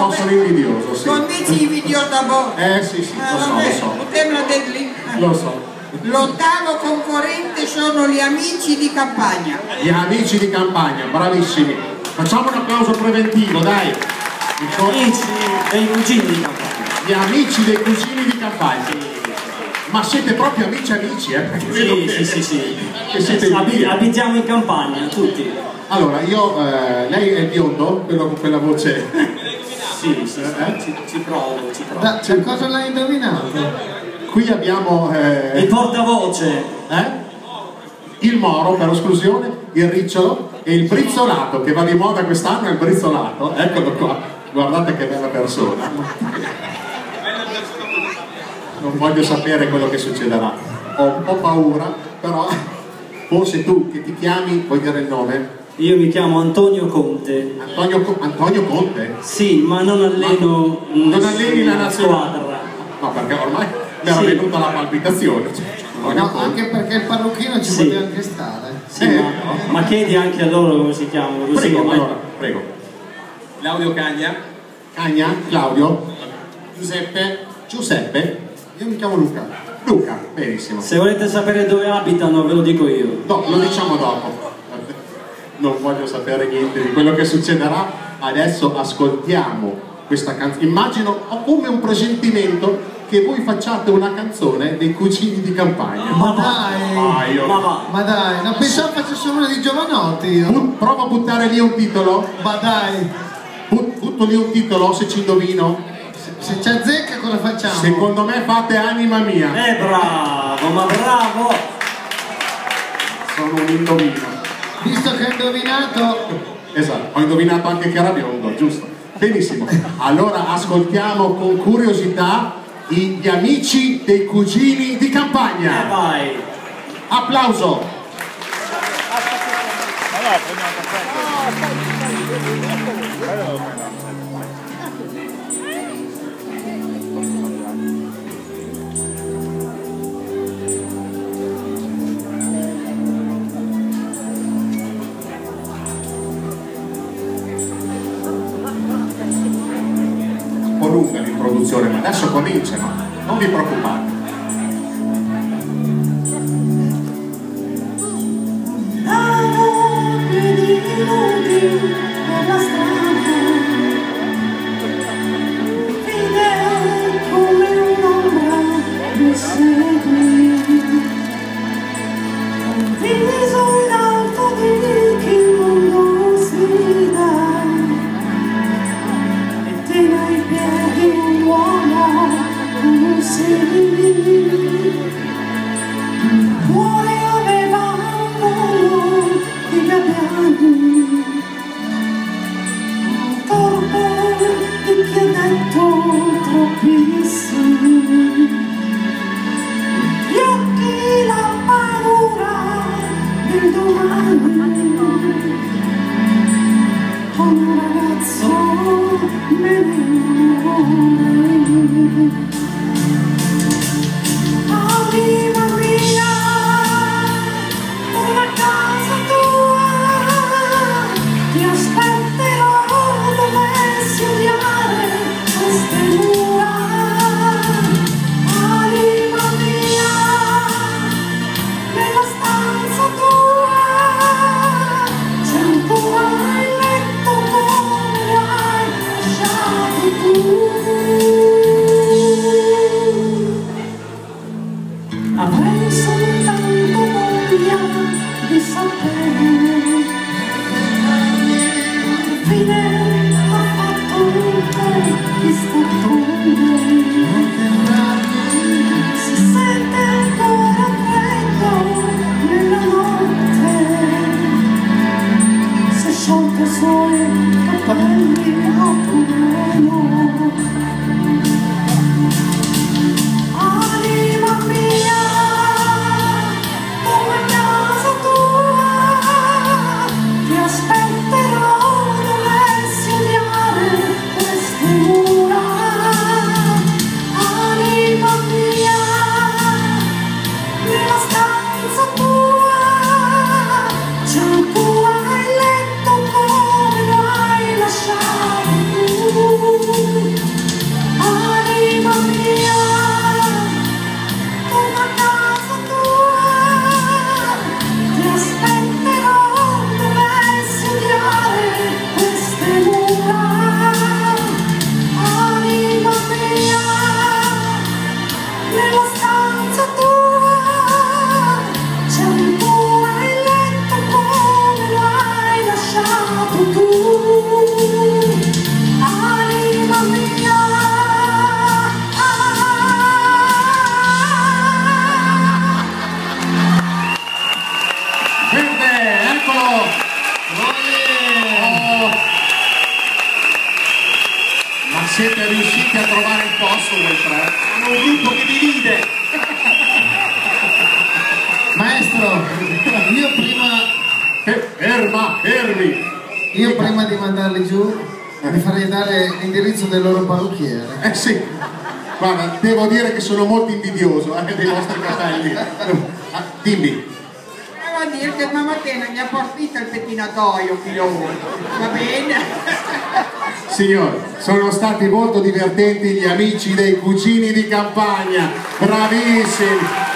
No, sono invidioso, sì. Condici invidioso da voi. Sì, sì, lo so. Lo so. L'ottavo concorrente sono gli amici di campagna. Gli amici di campagna, bravissimi. Facciamo un applauso preventivo, dai. Gli amici dei cugini di campagna. Gli amici dei cugini di campagna. Ma siete proprio amici, Sì. Che siete abitiamo in campagna, tutti. Allora, lei è il biondo, quello con quella voce. Sì, ci provo. Che cosa l'hai indovinato? Qui abbiamo il portavoce, il Moro per esclusione, il Ricciolo e il Brizzolato, che va di moda quest'anno, è il Brizzolato. Eccolo qua, guardate che bella persona. Non voglio sapere quello che succederà, ho un po' paura, però forse tu che ti chiami, vuoi dire il nome? Io mi chiamo Antonio Conte. Antonio Conte? Sì, ma non alleno non alleni la nazionale? Squadra. No, perché ormai mi era venuta la palpitazione. No, anche perché il parrucchino ci poteva anche stare. Sì, ma chiedi anche a loro come si chiamano. Prego. Claudio Cagna. Cagna? Claudio? Giuseppe? Io mi chiamo Luca, benissimo. Se volete sapere dove abitano ve lo dico io. No, lo diciamo dopo. Non voglio sapere niente di quello che succederà. Adesso ascoltiamo questa canzone. Immagino, ho come un presentimento che voi facciate una canzone dei cugini di campagna. Ma dai! Ma dai, non pensavo facesse una di Giovanotti io. Prova a buttare lì un titolo. Ma dai! Butto lì un titolo se ci indovino. Se ci azzecca cosa facciamo? Secondo me fate Anima Mia. Bravo, ma bravo! Sono un indovino. Visto che hai indovinato... Esatto, ho indovinato anche che era biondo, giusto? Benissimo. Allora ascoltiamo con curiosità gli amici dei cugini di campagna. Vai! Applauso! Un po' lunga l'introduzione, ma adesso cominciano, non vi preoccupate. Nella strada vide come un'ombra mi segui, un viso in alto di chi il mondo sfida e tiene ai piedi un uomo come sei. Cuore aveva un volo di gabbiani, di chi ha detto troppissimi, gli occhi, la paura del domani, con un ragazzo me ne vorrei. Anima mia, una casa tua, ti aspetterò dovessi odiare queste mura. Anima mia, nella stanza tua c'è ancora il letto come l'hai lasciato tu. siete riusciti a trovare il posto voi tre? Siamo un gruppo che divide. Maestro, io prima... Fermi! Io prima di mandarli giù mi farei dare l'indirizzo del loro parrucchiere. Eh sì, guarda, devo dire che sono molto invidioso dei vostri capelli. Dimmi. Devo dire che mamma Tena mi ha partito il pettinatoio, figlio. Va bene? Signori, sono stati molto divertenti gli amici dei Cugini di Campagna, bravissimi!